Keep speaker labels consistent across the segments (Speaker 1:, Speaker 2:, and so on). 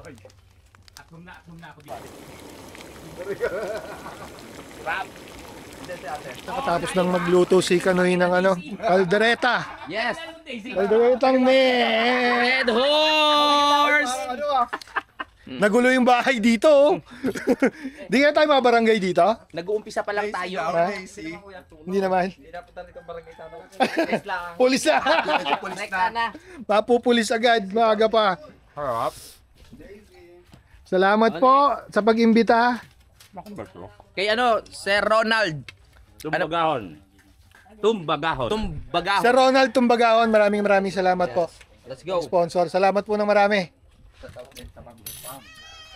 Speaker 1: Atum na ako dito.
Speaker 2: Nakatapos nang magluto si Kanoy ng ano, kaldereta.
Speaker 3: Yes!
Speaker 2: Kalderetang
Speaker 3: Red Horse!
Speaker 2: Nagulo yung bahay dito, oh. Di nga tayo mga barangay dito?
Speaker 3: Nag-uumpisa pa lang tayo.
Speaker 2: Hindi naman.
Speaker 4: Hindi na po talaga barangay tanong.
Speaker 2: Pulis na.
Speaker 3: Next na.
Speaker 2: Mapupulis agad, maaga pa. Salamat po sa pag-imbita.
Speaker 3: Kay Sir Ronald.
Speaker 1: Tumbagahon. Tumbagahon.
Speaker 3: Tumbagahon.
Speaker 2: Sir Ronald Tumbagaon, maraming salamat po.
Speaker 3: Let's go.
Speaker 2: Sponsor, salamat po ng marami.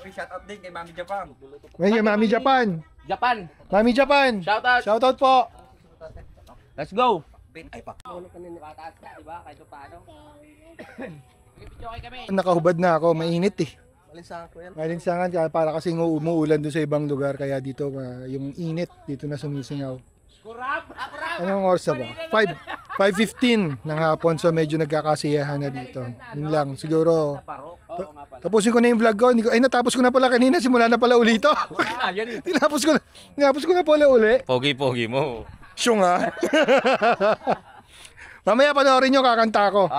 Speaker 4: Shout out din kay Mami Japan.
Speaker 2: Ngayon, Mami Japan.
Speaker 3: Japan.
Speaker 2: Mami Japan.
Speaker 3: Shout out.
Speaker 2: Shoutout po.
Speaker 3: Let's go.
Speaker 4: Ay pa.
Speaker 2: Nakahubad na ako, mainit eh.
Speaker 4: Malinsangan ko yan.
Speaker 2: Malinsangan, para kasi umuulan doon sa ibang lugar, kaya dito yung init dito na sumisingaw. Anong oras na ba? 5:15 ng hapon, so medyo nagkakasiyahan na dito. Yun lang, siguro. Tapusin ko na yung vlog ko. Natapos ko na pala kanina, simula na pala ulito. Tinapos ko na pala uli.
Speaker 1: Pogi-pogi mo.
Speaker 2: Siyong ha. Mamaya panoorin nyo, kakanta ko.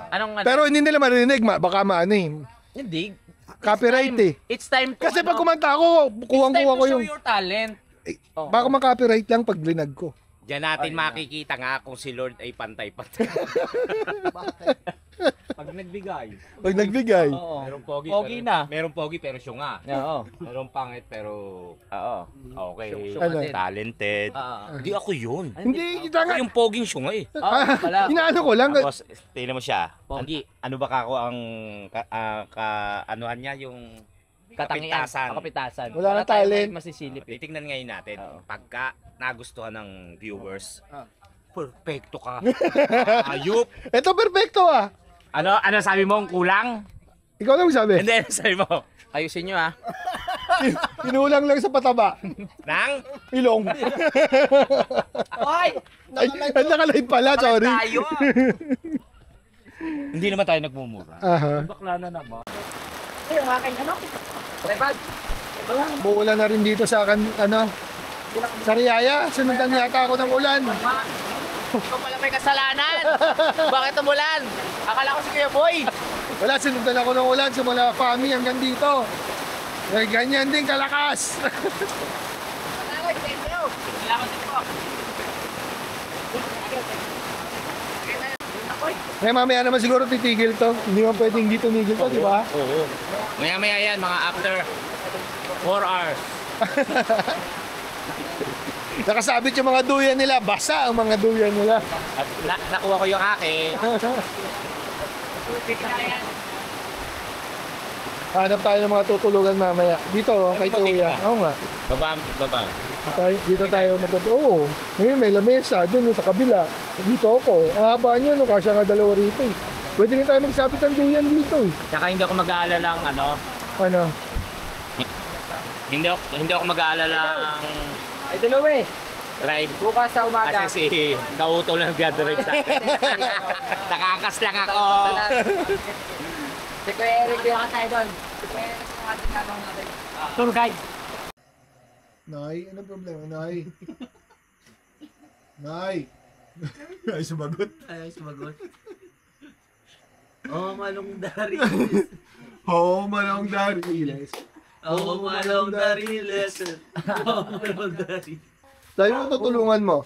Speaker 3: Anong
Speaker 2: Pero hindi nila marinig, baka maano eh.
Speaker 3: Hindi.
Speaker 2: Copyright eh.
Speaker 3: It's time to
Speaker 2: Kasi pag kumanta ako, kuwang-kuwa ko yung...
Speaker 3: show your talent.
Speaker 2: Baka maka-copyright lang pag linag ko.
Speaker 1: Diyan natin makikita nga kung si Lord ay pantay-pantay. Pag nagbigay.
Speaker 2: Pag nagbigay.
Speaker 3: Oo.
Speaker 1: Merong pogi,
Speaker 3: Pogi
Speaker 1: pero,
Speaker 3: na.
Speaker 1: Merong pogi pero syunga.
Speaker 3: Oo.
Speaker 1: Merong pangit pero okay.
Speaker 2: Ano?
Speaker 1: Talented. Hindi ako yun.
Speaker 2: Hindi, kita nga.
Speaker 1: Ako yung poging syunga eh.
Speaker 3: Wala.
Speaker 2: Inaano ko lang.
Speaker 1: Tapos, tingnan mo siya.
Speaker 3: Pogi.
Speaker 1: Ano ba kako ang anuhan niya yung
Speaker 3: Katangian.
Speaker 1: kapintasan.
Speaker 3: Kapitasan.
Speaker 2: Wala na talent.
Speaker 3: Masisilip eh.
Speaker 1: Titingnan ngayon natin.
Speaker 3: Oo.
Speaker 1: Pagka nagustuhan ng viewers, perfecto ka. Ayup.
Speaker 2: Ito perfecto ah.
Speaker 1: Ano sabi mo? Kulang?
Speaker 2: Ikaw lang sabi.
Speaker 1: Hindi, ano sabi mo?
Speaker 3: Ayusin nyo ha.
Speaker 2: Pinulang lang sa pataba.
Speaker 1: Nang?
Speaker 2: Ilong.
Speaker 3: Hoy!
Speaker 2: Ay, nakalive pala, sorry.
Speaker 3: Tayo!
Speaker 1: Hindi naman tayo nagmumura.
Speaker 2: Aha.
Speaker 1: Bakla na naman.
Speaker 2: Buulan na rin dito sa akin, sa Riyaya. Sunundan yata ako ng ulan.
Speaker 3: Ikaw pala may kasalanan! Bakit umulan? Akala ko si Kuya Boy!
Speaker 2: Wala, sunundan ako ng ulan simula Fami hanggang dito. Ganyan din kalakas.
Speaker 3: Salamat din po!
Speaker 2: Mamaya naman siguro titigil to. Hindi mo pwedeng di tumigil to, di ba?
Speaker 1: Oo. Maya-maya yan, mga after 4 hours.
Speaker 2: Nakasabit yung mga duyan nila. Basa ang mga duyan nila.
Speaker 1: At nakuha ko yung akin.
Speaker 2: Hanap tayo ng mga tutulungan mamaya. Dito, kay Tuya. Oo nga.
Speaker 1: Baba.
Speaker 2: Dito tayo Oo. Ngayon may lamesa. Doon sa kabila. Dito ako. Ang haba niya, kasya nga dalawa rito eh. Pwede rin tayo magsabit ng duyan dito eh.
Speaker 1: Tsaka hindi ako mag-aalala ng
Speaker 2: Ano?
Speaker 1: Hindi ako mag-aalala ng
Speaker 3: Ay, dalawa eh.
Speaker 1: ride.
Speaker 3: Bukas sa umaga.
Speaker 1: Kasi si Kauto lang nag-drive sa akin. Nakakas lang ako.
Speaker 3: Si Kuya Eric, yung tayo doon. Si Kuya Eric, yung ating tanong natin.
Speaker 1: Tour guide.
Speaker 2: Nay, anong problema, Nay? Nay! Ay, sumagot.
Speaker 4: Ay, sumagot. Oh, malong dari.
Speaker 2: Oo, manong Dariles.
Speaker 4: Oh, malong dari lesson. Oh, malong dari.
Speaker 2: Tayo mo tutulungan mo.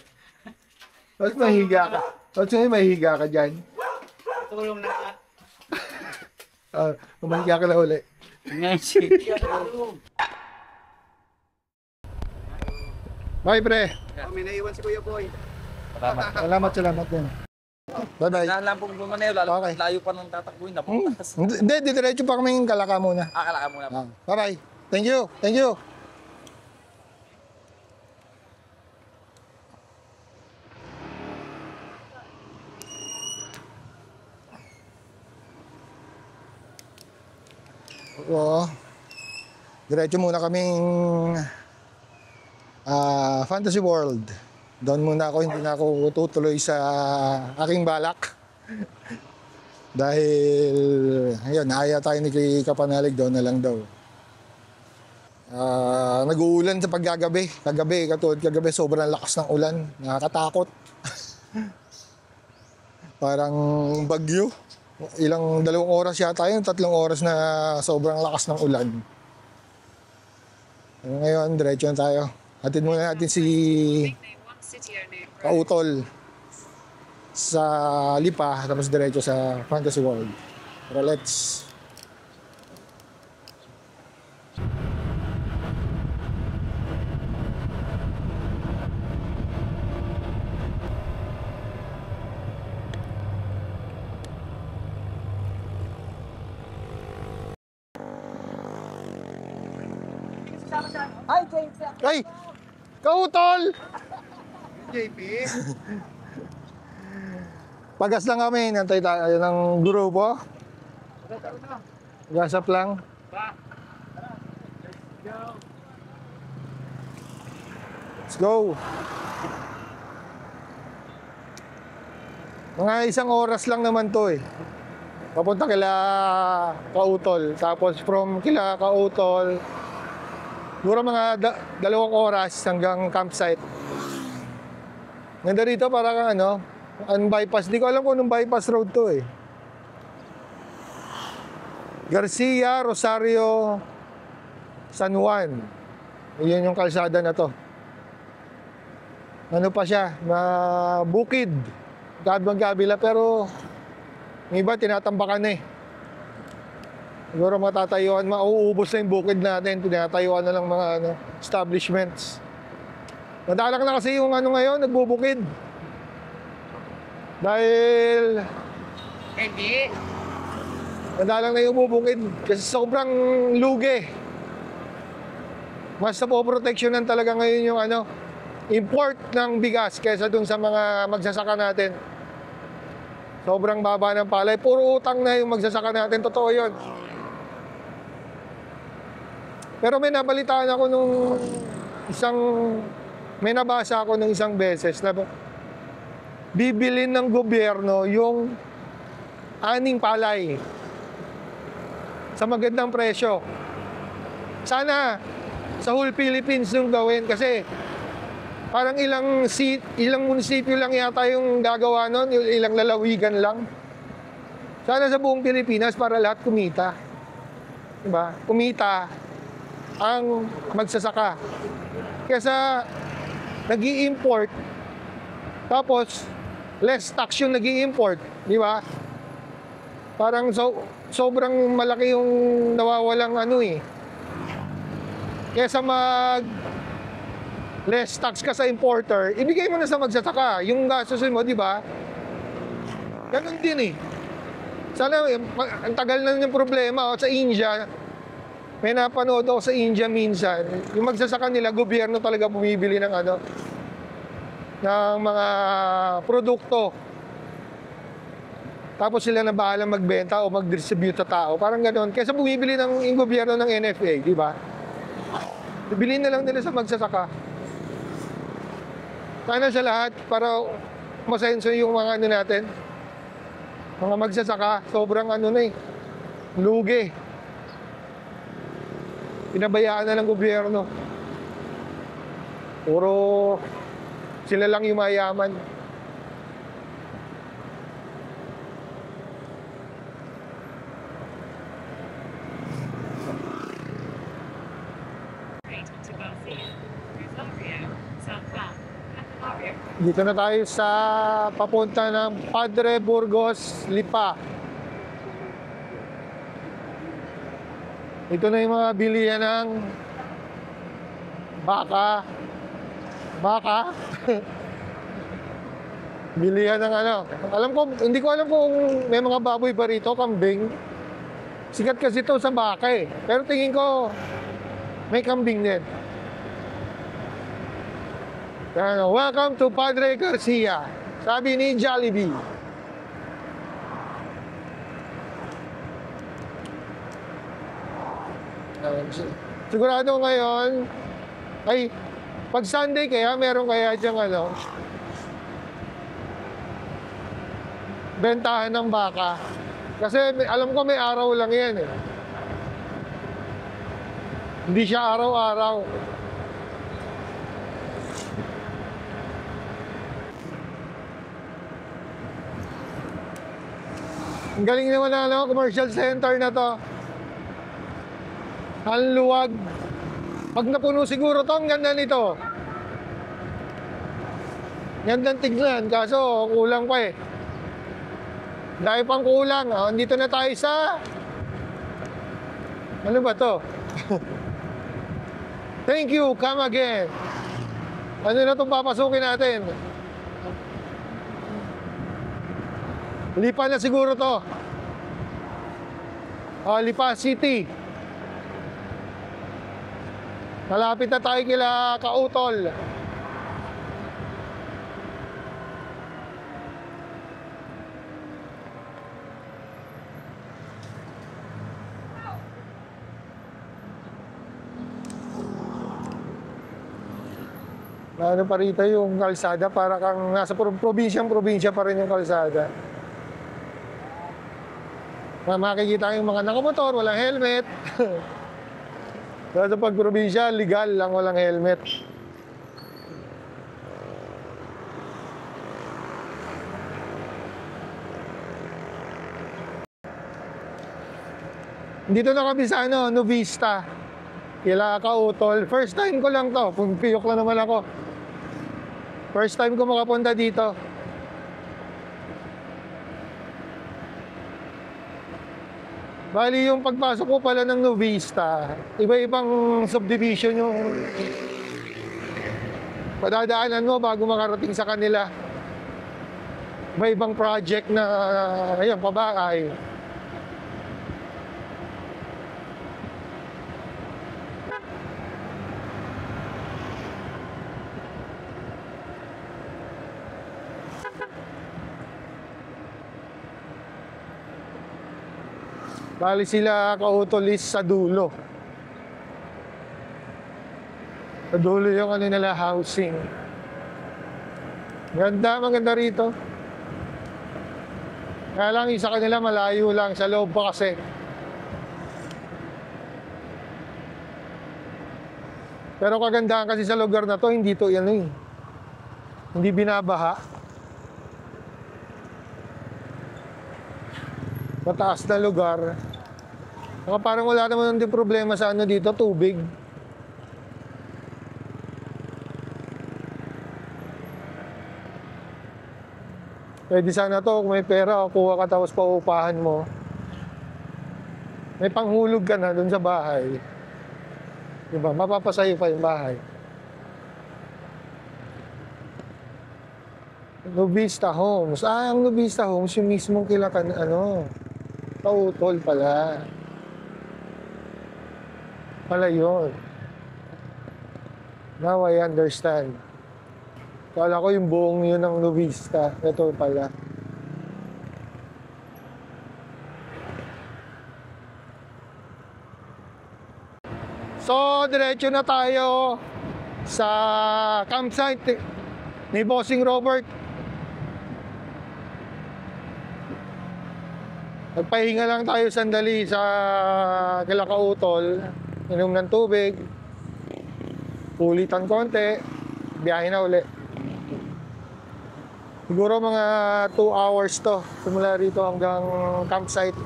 Speaker 2: Tapos mahiga ka. Tapos ngayon mahiga ka dyan.
Speaker 4: Tulong na.
Speaker 2: Mahiga ka na uli.
Speaker 4: Ngayon si.
Speaker 2: Bye, pre.
Speaker 4: May naiwan si Kuya Boy.
Speaker 2: Salamat din. Bye-bye.
Speaker 4: Dahan lang pong bumaneho,
Speaker 2: Okay.
Speaker 4: layo pa nung tatakbuhin. Napuntas.
Speaker 2: Hindi, diretso pa kaming Kalaka muna.
Speaker 4: Akala ka muna.
Speaker 2: Bye-bye. Thank you. Thank you. Oo. Diretso muna kaming Fantasy World. Doon muna ako, hindi na ako tutuloy sa aking balak. Dahil, ayun, nahaya tayo ni Kapanalig, doon na lang daw. Nag-uulan sa paggagabi. Katulad kagabi, sobrang lakas ng ulan. Nakakatakot. Parang bagyo. Dalawang oras yata yun, 3 oras na sobrang lakas ng ulan. Ngayon, diretso na tayo. Hatid muna natin si Kautol sa Lipa, tapos diretso sa Fantasy World. Tara, let's. Ay! Kautol!
Speaker 3: JP?
Speaker 2: Pagas lang kami, nantay tayo ng grupo. Gasap lang. Let's go. Mga 1 oras lang naman to eh. Papunta kila Kautol. Tapos from kila Kautol, siguro mga 2 oras hanggang campsite. Ganda rito parang ang bypass. Di ko alam kung anong bypass road to eh. Garcia, Rosario, San Juan. Iyon yung kalsada na to. Ano pa siya? Bukid. Magkabila pero yung iba tinatambakan eh. Siguro matatayuan, mauubos na yung bukid natin. Tinatayuan na lang mga establishments. Madalang na kasi yung ngayon, nagbubukid. Dahil
Speaker 3: Hindi.
Speaker 2: madalang na yung bubukid kasi sobrang lugi. Mas napoproteksyonan talaga ngayon yung import ng bigas kaysa dun sa mga magsasaka natin. Sobrang baba ng palay. Puro utang na yung magsasaka natin. Totoo yun. Pero may nabalitaan ako may nabasa ako nung isang beses na bibilin ng gobyerno yung aning palay sa magandang presyo. Sana sa whole Philippines yung gawin kasi parang ilang munisipyo lang yata yung gagawa nun, ilang lalawigan lang. Sana sa buong Pilipinas para lahat kumita. Diba? Kumita ang magsasaka. Kesa nag-i-import tapos less tax yung nag-i-import, di ba? Parang sobrang malaki yung nawawalang Kesa less tax ka sa importer, ibigay mo na sa magsasaka yung gastos mo, di ba? Ganun din eh. Sana ang tagal na yung problema sa India. May napanood ako sa India minsan, yung magsasaka nila, gobyerno talaga bumibili ng ng mga produkto. Tapos sila na bahala magbenta o mag-distribute sa tao. Parang ganoon. Kaysa bumibili yung gobyerno ng NFA, di ba? Bilhin na lang nila sa magsasaka. Sana sa lahat para masenso yung mga natin. Mga magsasaka, sobrang lugi. Pinabayaan na ng gobyerno. Puro sila lang yung mayaman. Dito na tayo sa papunta ng Padre Burgos, Lipa. Ito na yung mga bilihan ng baka. Bilihan ng hindi ko alam kung may mga baboy ba rito, kambing. Sikat kasi ito sa baka eh. Pero tingin ko may kambing din. Welcome to Padre Garcia, sabi ni Jollibee. Sigurado ngayon ay pag Sunday kaya meron kaya diyang bentahan ng baka. Kasi alam ko may araw lang yan eh. Hindi siya araw-araw. Ang galing naman na commercial center na to. Ang luwag. Pag napuno siguro to, ang ganda nito. Gandang tignan, kaso kulang pa eh. Dahil pang kulang. Oh, andito na tayo sa... Ano ba to? Thank you, come again. Ano na itong papasukin natin? Lipa na siguro to. Lipa City. Malapit na tayo kila Kautol. Ano pa rito yung kalsada, para kang nasa probinsya pa rin yung kalsada. Makikita yung mga nakamotor, walang helmet. Pero pag probinsya, legal lang walang helmet. Dito na kami sa Novista. Kila Kautol. First time ko lang to. Piyok lang naman ako. First time ko makapunta dito. Bali yung pagpasok ko pala ng Novista, iba-ibang subdivision yung padadaanan mo bago makarating sa kanila. Iba-ibang project na ayun, pabahay. Bali sila Kautolis sa dulo. Sa dulo yung nila housing. Maganda rito. Kaya lang isa kanila malayo lang, sa loob pa kasi. Pero kagandahan kasi sa lugar na to, hindi to yan eh. Hindi binabaha. Mataas na lugar. Saka parang wala naman din problema sa dito, tubig. Pwede sana to, kung may pera, kuha ka tapos paupahan mo. May panghulog ka na dun sa bahay. Diba? Mapapasayo pa yung bahay. Novista Homes. Ang Novista Homes, yung mismong kilatan, Kautol pala. Pala yun. Now I understand. Kala ko yung buong yun ng Novista. Ito pala. So, diretso na tayo sa campsite ni Bossing Robert. Nagpahinga lang tayo sandali sa kila Kautol. Inom ng tubig. Ulitan konti. Biyahe na uli. Siguro mga 2 hours to. Simula rito hanggang campsite.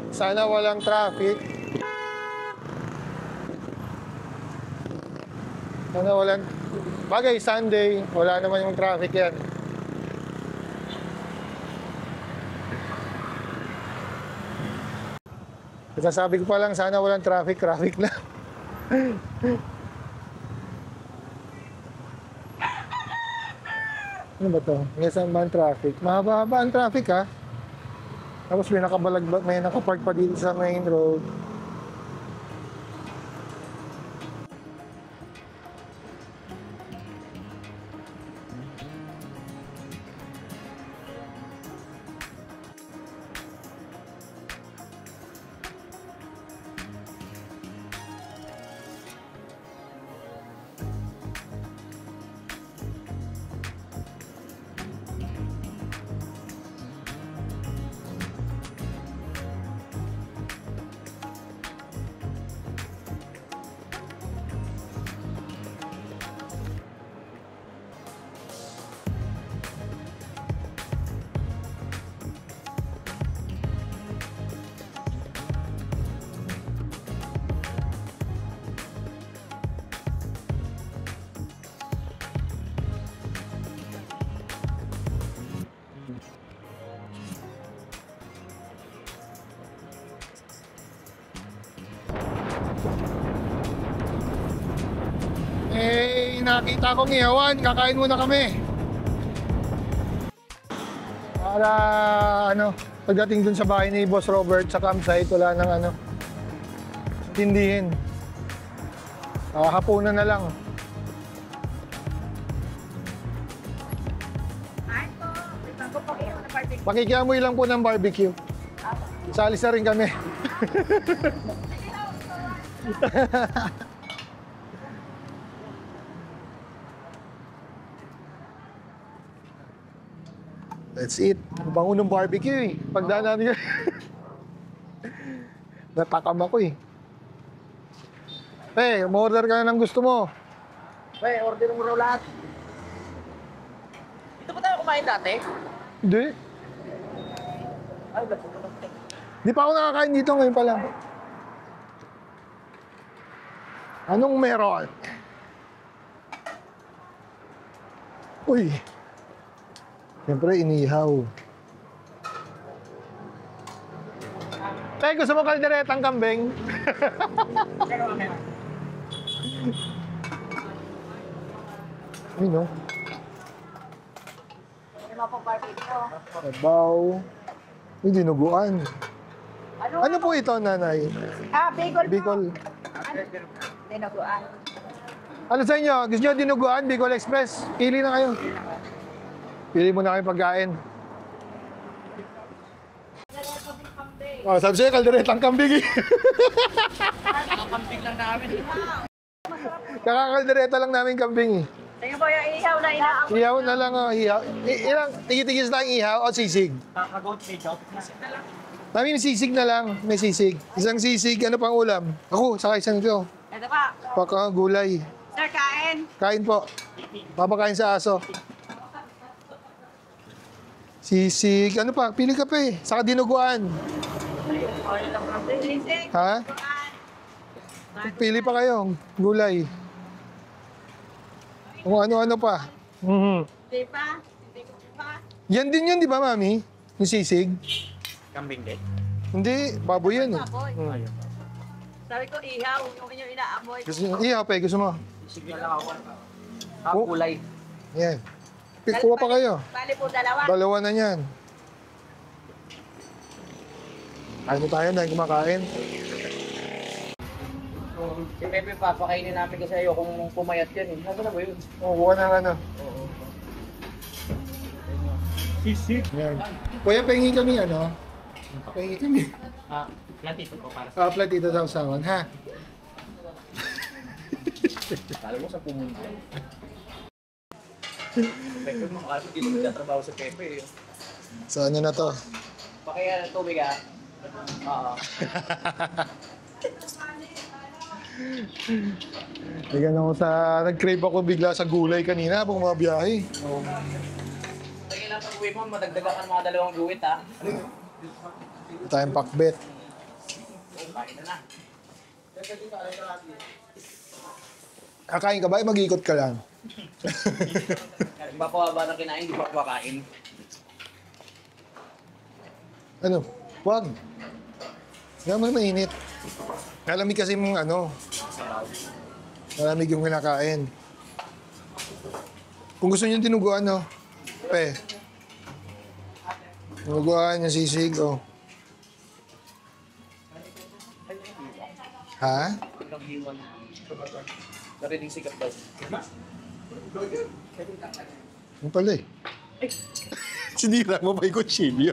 Speaker 2: Sana walang traffic. Sana walang... Bagay, Sunday. Wala naman yung traffic yan. Sasabi ko pa lang, sana walang traffic na. Ano ba to? Ngayon ba ang traffic? Mahaba-haba ang traffic ha. Tapos may nakapark pa dito sa main road. May nakita akong ihawan, kakain muna kami. Para ano, pagdating dun sa bahay ni Boss Robert sa campsite, wala nang ano, tindihin. Hapunan na lang. Makikiamoy lang po ng barbecue. Salis na rin kami. That's it. Bango ng barbecue eh. Pagdaan namin yun. Natakam ako eh. Hey, umorder ka na ng gusto mo.
Speaker 3: Pre, order mo raw lahat. Dito ba tayo kumain dati?
Speaker 2: Hindi.
Speaker 3: Ay, lahat mo naman.
Speaker 2: Di pa ako nakakain dito ngayon pa lang. Anong meron? Uy. Siyempre, inihaw. Tay, gusto mo kalderetang kambing? Ay, no? Sabaw. May dinuguan. Ano po ito, nanay?
Speaker 5: Bicol po.
Speaker 2: Bicol.
Speaker 5: Dinuguan.
Speaker 2: Ano sa inyo? Gusto nyo dinuguan? Bicol Express? Pili na kayo. Pili mo na kayo pagkain. Oh, sabi sa'yo, kalderetang kambing eh.
Speaker 3: Kambing lang namin.
Speaker 2: Kakakaldereta lang namin kambing eh.
Speaker 5: Tingnan po yung ihaw na inaamoy.
Speaker 2: Ihaw na lang, oh, ihaw. Ilang, tigis na ang ihaw o sisig? Namin sisig na lang, may sisig. Isang sisig, ano pang ulam? Ako, saka isang ito.
Speaker 5: Ito pa.
Speaker 2: Paka gulay.
Speaker 5: Sir, kain.
Speaker 2: Kain po. Papakain sa aso. Sisig, ano pa? Pili ka pa eh. Saka dinuguan.
Speaker 5: Sisig.
Speaker 2: Ha? Pili pa kayo. Gulay. Kung ano-ano pa.
Speaker 5: Di pa. Hindi ko pa.
Speaker 2: Yan din yun, di ba, Mami? Yung sisig?
Speaker 3: Kambing din?
Speaker 2: Hindi, baboy yan eh.
Speaker 5: Baboy. Sabi ko ihaw, yung inyong inaamoy.
Speaker 2: Gusto nyo? Ihaw pa eh, gusto mo?
Speaker 3: Sige lang ako.
Speaker 2: Oh.
Speaker 3: Kulay.
Speaker 2: Yan. Kuha pa kayo.
Speaker 5: Bali po dalawa.
Speaker 2: Dalawa na yan. Kain mo tayo dahil kumakain.
Speaker 3: Si Pepe, papakainin namin kasi ayokong pumayat yan eh. Ano na ba yun?
Speaker 2: Oh, buka ng ano.
Speaker 3: Sisig.
Speaker 2: Yan. Kuya, pahingin kami ano? Pahingin kami.
Speaker 3: Platito ko para
Speaker 2: Platito sa usawan, ha?
Speaker 3: Kala mo sa pumunta. Pepe, makakala dito magtatrabaho sa Pepe eh.
Speaker 2: So, ano na to?
Speaker 3: Pakaya ng tubig ah. Oo.
Speaker 2: Nagano ako nag-crave ako bigla sa gulay kanina habang mabiyahe.
Speaker 3: Sige lang pag uwi mo, madagdagan ka ng mga dalawang guwit ah.
Speaker 2: Ito tayong pakbet.
Speaker 3: Kain na na.
Speaker 2: Kakain ka ba? Mag-ikot ka lang.
Speaker 3: Ba pa ba na kinain, di ba kumakain?
Speaker 2: Ano? Wag. Naman mainit. Malamig kasi mong ano. Malamig yung kinakain. Kung gusto niyo tinuguan, no? Pe. Tinuguan, yung sisig, oh. Ha?
Speaker 3: Ilang hiwan. Narinig sikat daw.
Speaker 2: Ano pala eh? Sinira mo pa yung kutsilyo.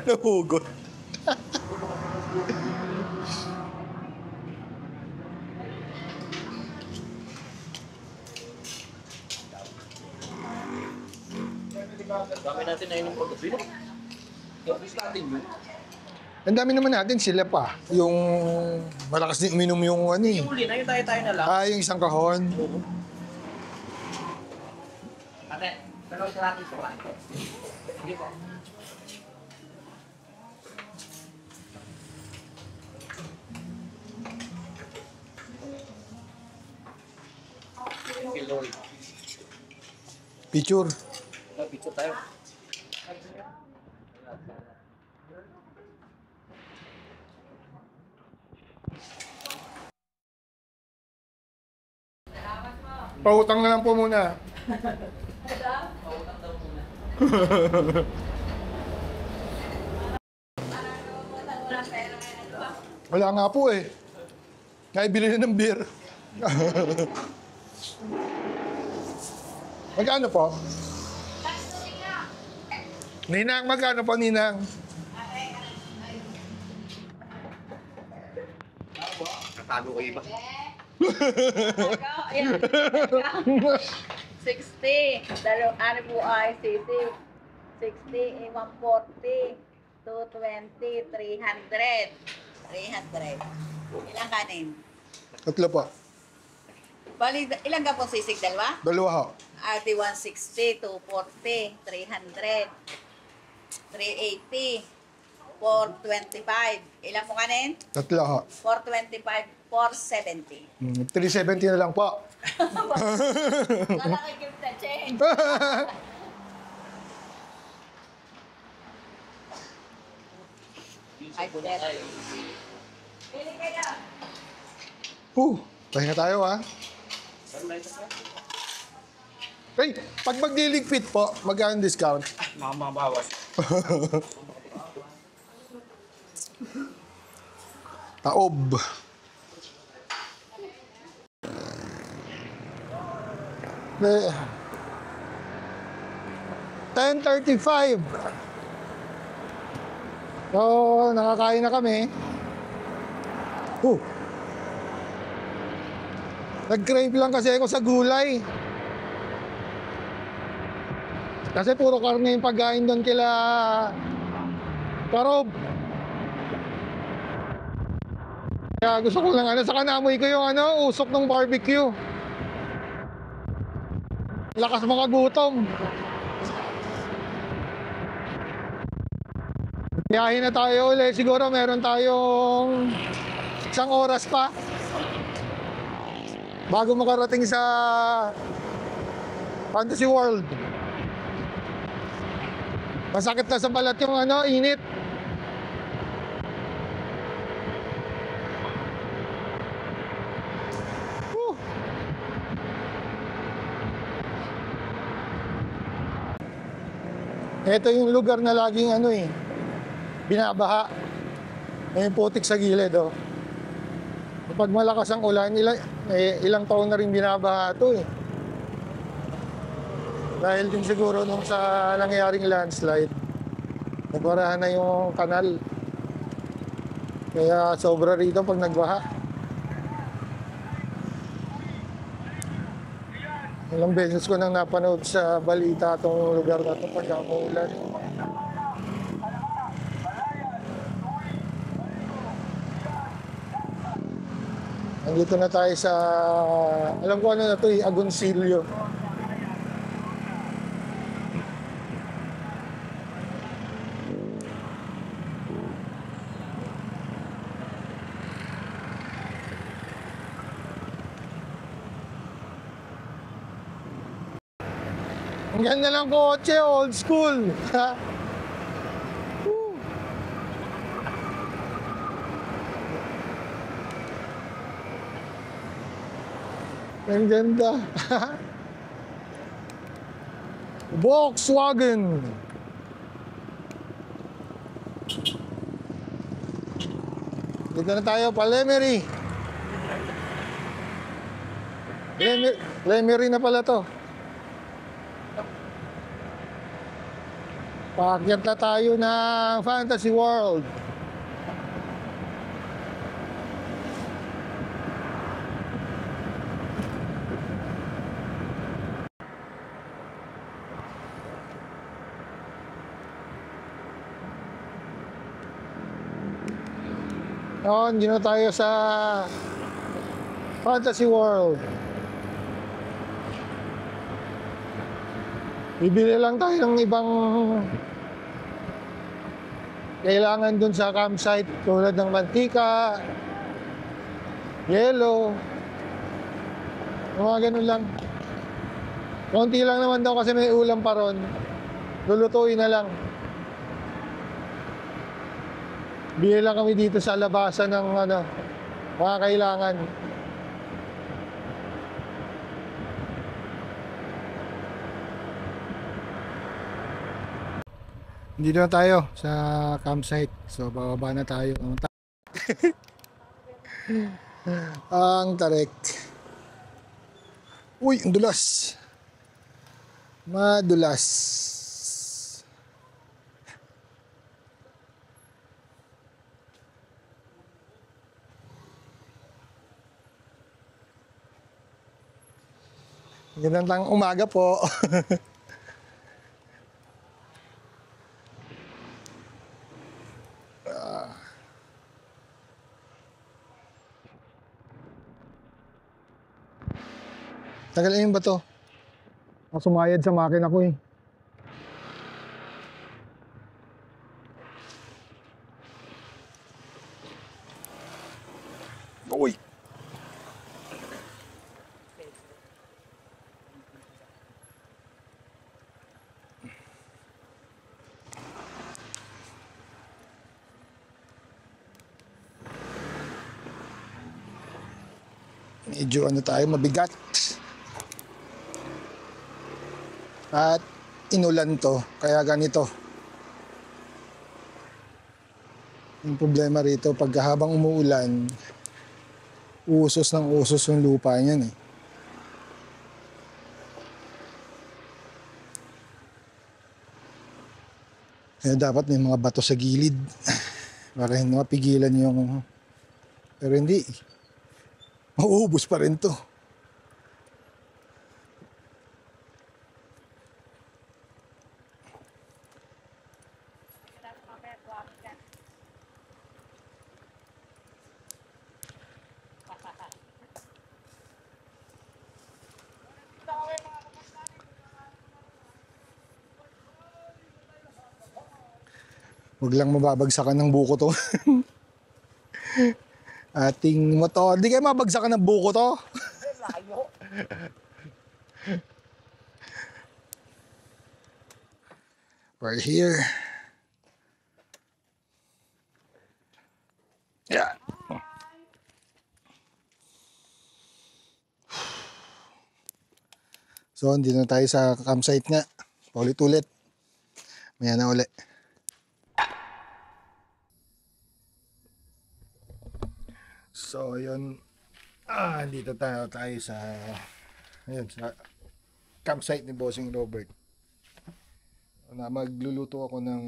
Speaker 2: Nahugot.
Speaker 3: Dami natin na yun yung pag-gabi. Gabis natin yun.
Speaker 2: Ang dami naman natin sila pa. Yung malakas din uminom yung ano eh.
Speaker 3: Yung huli na, yung tayo-tayo na lang.
Speaker 2: Yung isang kahon.
Speaker 3: Ate, pero sa natin ito. Hindi po.
Speaker 2: Picture.
Speaker 3: Picture tayo.
Speaker 2: Pautang na lang po muna. Wala nga po eh. Naibili na ng beer. Magkano po? Ninang, magkano po, Ninang?
Speaker 1: Natago ko iba.
Speaker 5: Ayan. 60. Ano po ay 60. 60, 140, 220, 300. 300. Ilang kanin?
Speaker 2: Tatlo po.
Speaker 5: Bali, ilang ka po sisig? Dalawa?
Speaker 2: Dalawa ho.
Speaker 5: Ate 160, 240, 300, 380, 425. Ilang po kanin?
Speaker 2: Tatlo ho.
Speaker 5: 425, 470.
Speaker 2: 370 na lang po.
Speaker 5: Lalaki gift na change. Ay, bulet. Pili kayo.
Speaker 2: Pahinga tayo ha. Hey, pag magliligpit po, magkano discount?
Speaker 1: Mamabawas.
Speaker 2: Taob. Eh, 10:35. So, nakakain na kami. Nag-crave lang kasi ako sa gulay. Kasi puro karne yung pagkain doon kila Karob. Kaya gusto ko lang saka naamoy ko yung usok ng barbecue. Lakas makagutom. Biyahe na tayo ulit. Siguro meron tayong 1 oras pa bago makarating sa Fantasy World. Masakit na sa balat yung init. Ito yung lugar na laging binabaha. May putik sa gilid Kapag malakas ang ulan, ilang taon na rin binabaha ito eh. Dahil din siguro nung sa nangyaring landslide, nagwarahan na yung kanal. Kaya sobra rito pag nagbaha. Ilang beses ko nang napanood sa balita itong lugar na ito pag umuulan. Nandito na tayo sa, alam ko na ito Agoncillo. Ang ganda ng kotse, old school. Ang ganda. Volkswagen. Dito na tayo, Lemery. Lemery na pala to. Paakyat na tayo ng Fantasy World. Noon, dito tayo sa Fantasy World. Bibili lang tayo ng ibang kailangan dun sa campsite tulad ng mantika, yelo, mga ganun lang. Konti lang naman daw kasi may ulam pa ron. Lulutuin na lang. Bili lang kami dito sa labasan ng mga kailangan. Dito na tayo sa campsite. So, bababa na tayo. Ang tarik. Uy, ang dulas. Madulas. Magandang umaga po. Tagal na yung bato. Sumayad sa makina ko eh. Uy! Medyo ano tayo, mabigat. At inulan to, kaya ganito. Yung problema rito, pag habang umuulan, usos ng usos yung lupa niyan eh. Kaya dapat may mga bato sa gilid para hindi mapigilan yung... Pero hindi. Mauubos pa rin to. Huwag lang mababagsakan ng buko to. Ating motor. Di kayo mabagsakan ng buko to. We're here. Yeah. So, hindi na tayo sa campsite nga. Paulit-ulit. Maya na ulit. So, yun. Dito tayo sa campsite ni Bossing Robert. Na magluluto ako ng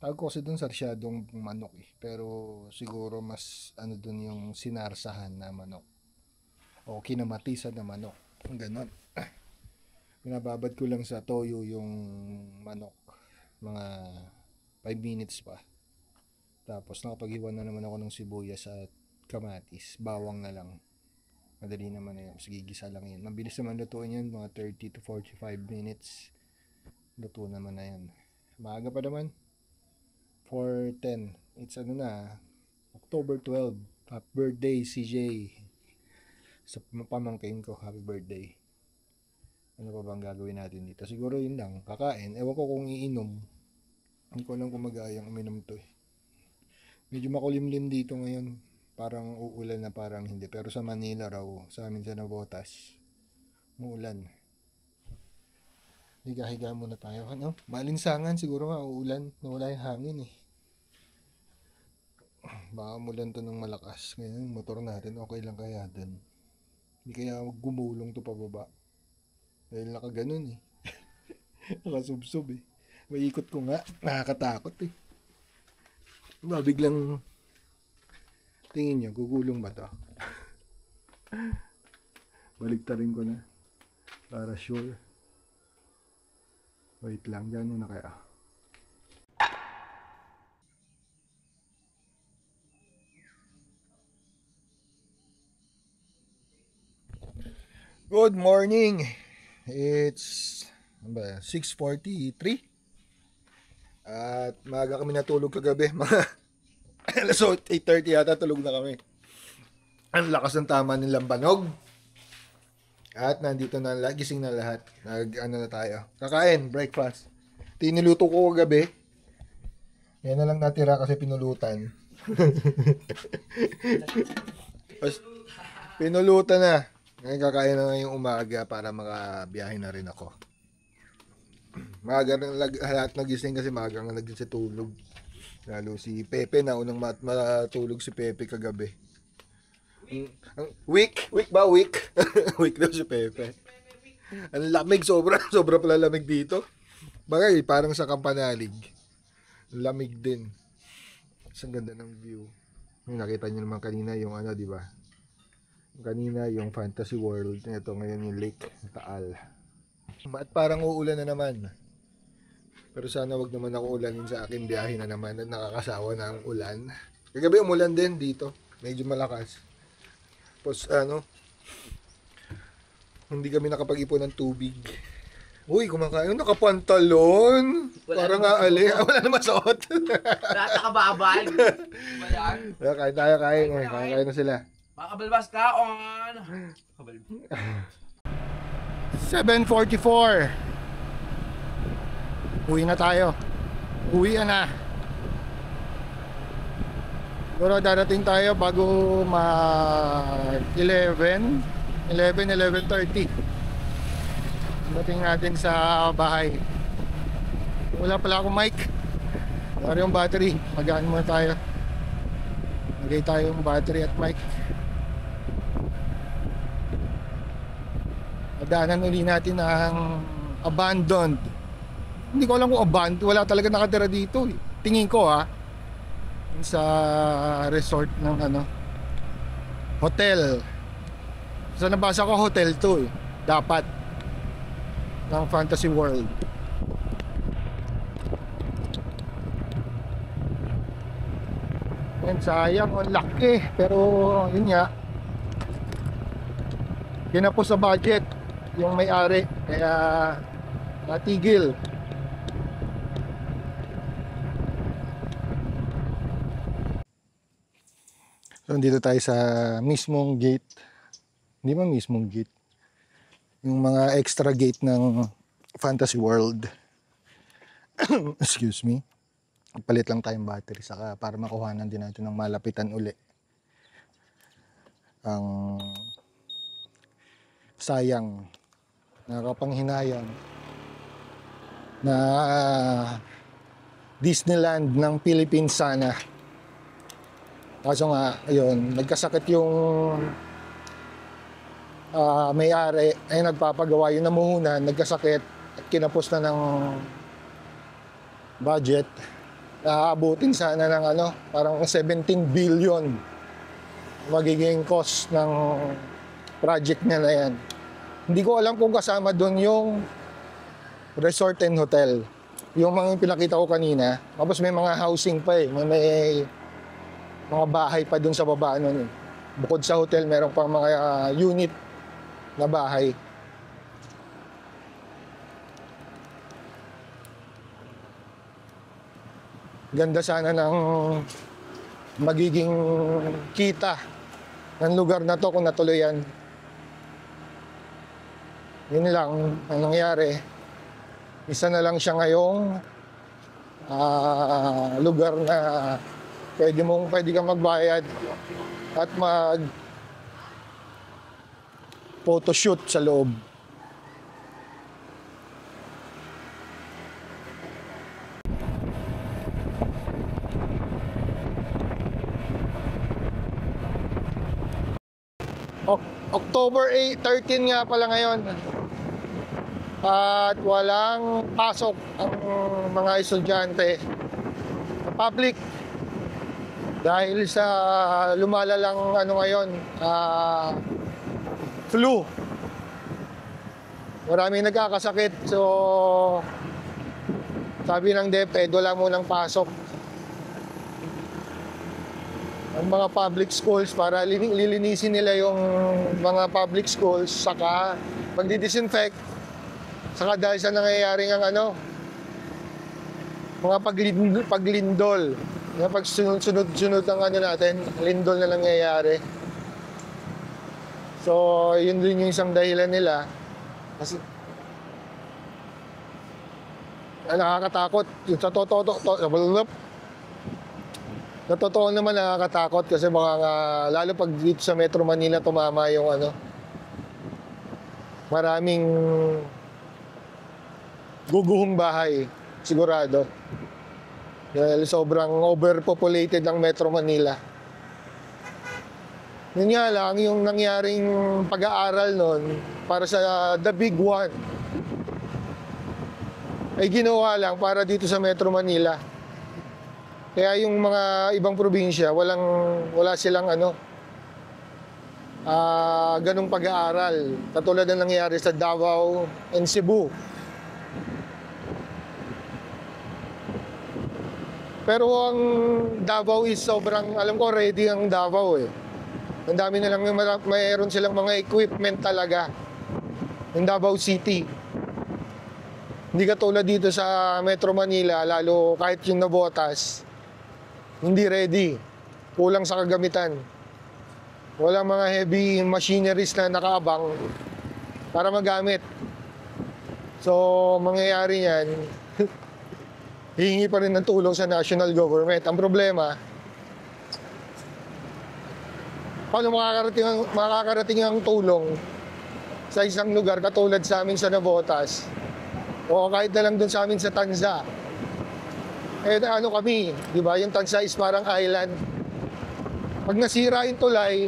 Speaker 2: tawag ko kasi dun sarsyadong manok eh. Pero siguro mas ano dun yung sinarsahan na manok. O kinamatisan na manok. Ganon. Pinababad ko lang sa toyo yung manok. Mga 5 minutes pa. Tapos nakapag-iwan na naman ako ng sibuyas at kamatis. Bawang na lang. Madali naman na yun. Sige, gisa lang yun. Mabilis naman lutuin yun. Mga 30 to 45 minutes. Luto naman na yan. Maaga pa naman. 4:10. It's ano na. October 12. Happy birthday, CJ. Sa pamangkin ko, happy birthday. Ano pa bang gagawin natin dito? Siguro yun lang. Kakain. Ewan ko kung iinom. Hindi ko alam kung mag-aayang uminom to eh. Medyo makulimlim dito ngayon. Parang uulan na parang hindi. Pero sa Manila raw, sa amin sa Navotas, muulan. Higa-higa muna tayo. Ano? Malinsangan siguro nga uulan. Nawala yung hangin eh. Baka umulan to ng malakas. Ngayon yung motor natin okay lang kaya dun. Hindi kaya gumulong to pababa. Dahil nakaganon eh. Nakasubsob eh. Maikot ko nga. Nakakatakot eh. Diba, biglang tingin nyo, gugulong ba to? Baligtarin ko na para sure. Wait lang, gano'n na kaya? Good morning! It's 6:43 at maaga kami natulog kagabi. Mga alas 8:30 yata tulog na kami. Ang lakas ng tama ng lambanog. At nandito na, gising na lahat. Ano na tayo. Kakain, breakfast. Tiniluto ko kagabi. Yan na lang natira kasi pinulutan. Pinulutan na. Ngayon kakain na ngayong umaga para makabiyahe na rin ako. Maaga nang lahat nagising kasi maaga nga nagising sa tulog. Lalo si Pepe na unang matulog si Pepe kagabi. Week ba? Week daw si Pepe. Ang lamig, sobra pala lamig dito. Bagay, parang sa Kampanalig. Lamig din. Ang ganda ng view. Nakita niyo naman kanina yung ano, di ba? Kanina yung Fantasy World. Ito ngayon yung Lake Taal. At parang uulan na naman. Pero sana wag naman ako ulanin sa akin biyahe na naman at nakakasawa na ang ulan. Kagabi umulan din dito. Medyo malakas. Tapos ano, hindi kami nakapag-ipon ng tubig. Uy, kumakain. Nakapantalon. Parang aali. Wala na masuot.
Speaker 3: Lahat nakababal.
Speaker 2: Kain tayo, kain. Kain na sila.
Speaker 3: Makabalbas ka on.
Speaker 2: 7:44. Uwi na tayo. Uwi na. Siguro darating tayo bago mag 11:30. Dating natin sa bahay. Wala pala akong mic. Wala yung battery. Magaan muna tayo. Lagay tayo yung battery at mic. Daanan uli natin ang abandoned. Hindi ko alam kung abandoned. Wala talaga nakatira dito. Tingin ko sa resort ng ano, hotel. Sa nabasa ko hotel to dapat ng Fantasy World. And sayang, ang laki. Pero yun nga, kinapos sa budget yung may-ari, kaya natigil. So dito tayo sa mismong gate. Hindi ba mismong gate? Yung mga extra gate ng Fantasy World. Excuse me. Palit lang tayong battery saka para makuhanan din natin ng malapitan uli. Ang sayang, nakakapanghinayang na Disneyland ng Philippines sana. Kaso nga, ayun, nagkasakit yung may-ari ay nagpapagawa yung namuhunan, nagkasakit at kinapos na ng budget. Aabutin sana ng ano, parang 17 billion magiging cost ng project niya na yan. Hindi ko alam kung kasama doon yung resort and hotel. Yung mga pinakita ko kanina, tapos may mga housing pa may mga bahay pa doon sa baba nun eh. Bukod sa hotel, meron pang mga unit na bahay. Ganda sana ng magiging kita ng lugar na to kung natuloy yan. Yun lang ang nangyari. Isa na lang siya ngayong lugar na pwede kang magbayad at mag photoshoot sa loob. October 13 nga pala ngayon. At walang pasok ang mga estudyante sa public dahil sa lumalalang ano ngayon, flu. Maraming nagkakasakit. So sabi ng DepEd, wala munang pasok ang mga public schools para lilinisin nila yung mga public schools, saka magdi-disinfect, saka dahil sa nangyayaring ang ano, mga paglindol na pagsunod-sunod ang ano natin, lindol na nangyayari. So yun din yung isang dahilan nila kasi nakakatakot sa totoo naman, nakakatakot kasi baka lalo pag dito sa Metro Manila tumama yung ano, maraming guguhong bahay, sigurado. Dahil sobrang overpopulated ang Metro Manila. Yun nga lang, yung nangyaring pag-aaral nun para sa The Big One ay ginawa lang para dito sa Metro Manila. Kaya yung mga ibang probinsya, wala silang ganong pag-aaral. Katulad na nangyari sa Davao and Cebu. Pero ang Davao is sobrang, alam ko, ready ang Davao eh. Ang dami nilang, mayroon silang mga equipment talaga. Yung Davao City. Hindi katulad dito sa Metro Manila, lalo kahit yung Navotas, hindi ready. Kulang sa kagamitan. Walang mga heavy machineries na nakaabang para magamit. So, mangyayari yan, hihingi pa rin ng tulong sa national government. Ang problema, paano makakarating ang tulong sa isang lugar katulad sa amin sa Navotas o kahit na lang dun sa amin sa Tanza? Ano kami, di ba? Yung Tanza is parang island. Pag nasira yung tulay,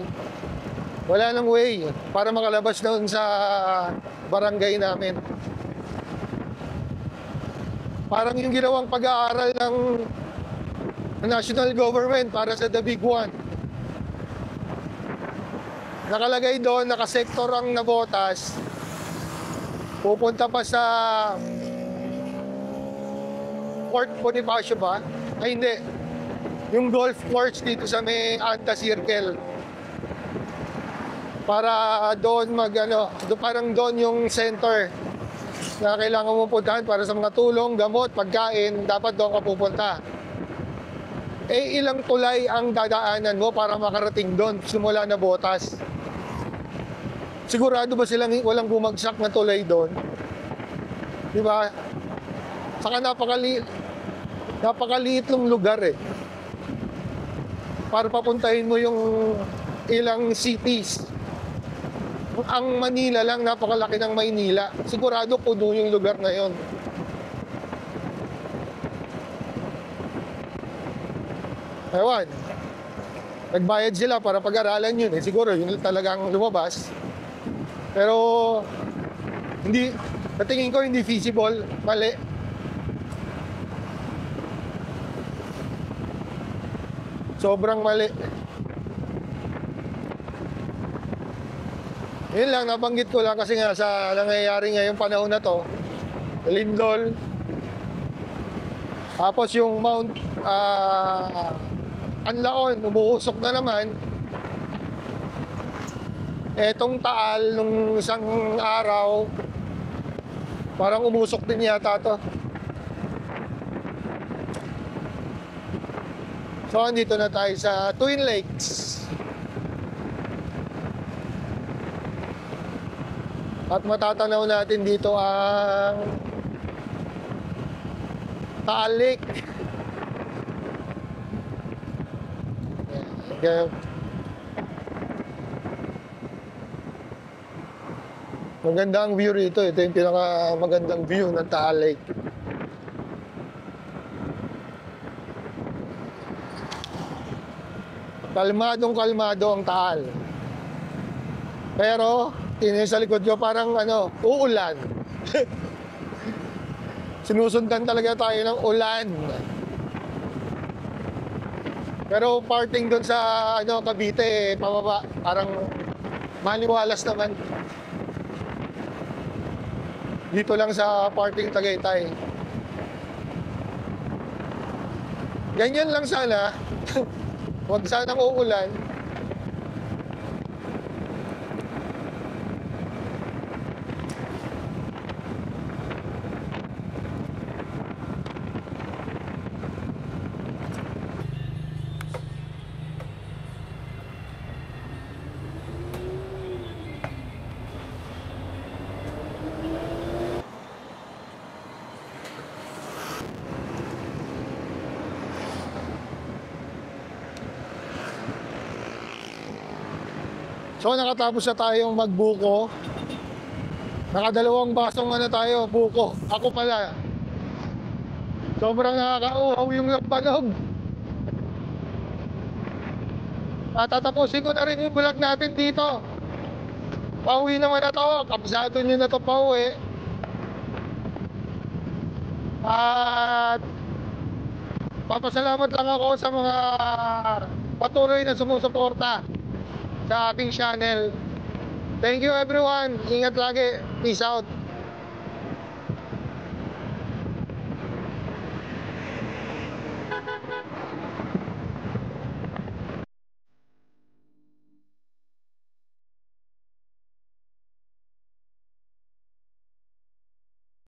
Speaker 2: wala nang way para makalabas doon sa barangay namin. Parang yung ginawang pag-aaral ng national government para sa The Big One. Nakalagay doon, nakasektor ang Navotas. Pupunta pa sa Fort Bonifacio ba? Ay hindi. Yung golf course dito sa may Anta Circle. Para doon parang doon yung center na kailangan mo puntahan para sa mga tulong, gamot, pagkain, dapat doon ka pupunta. Ilang tulay ang dadaanan mo para makarating doon simula na Botas? Sigurado ba silang walang bumagsak na tulay doon? Di ba? Saka napakaliit ng lugar eh. Para papuntahin mo yung ilang cities. Ang Manila lang, napakalaki ng Maynila. Sigurado puno yung lugar na yon. Ewan. Nagbayad sila para pag-aralan yun. Siguro yun talagang lumabas. Pero hindi, natingin ko hindi feasible. Mali. Sobrang mali. Yun lang, nabanggit ko lang kasi nga sa nangyayari ngayong panahon na to, lindol. Tapos yung Mount Anlaon, umuusok na naman. Etong Taal, nung isang araw, parang umusok din yata to. So, andito na tayo sa Twin Lakes. At matatanaw natin dito ang Taal Lake. Ayan. Maganda ang view rito. Ito yung pinakamagandang view ng Taal Lake. Kalmadong-kalmado ang Taal. Pero sa likod ko parang uulan. Sinusundan talaga tayo ng ulan. Pero parting doon sa Cavite, pababa, parang maliwalas naman. Dito lang sa parting Tagaytay. Ganyan lang sana. Huwag sanang uulan. So nakatapos na tayong magbuko. Nakadalawang basong ano tayo, buko. Ako pala. Sobrang nakakauhaw yung lampanog. At tatapusin ko na rin yung vlog natin dito. Pauwi naman na to. Kabisado nyo na to pauwi. At papasalamat lang ako sa mga patuloy na sumusuporta sa ating channel. Thank you everyone. Ingat lagi. Peace out.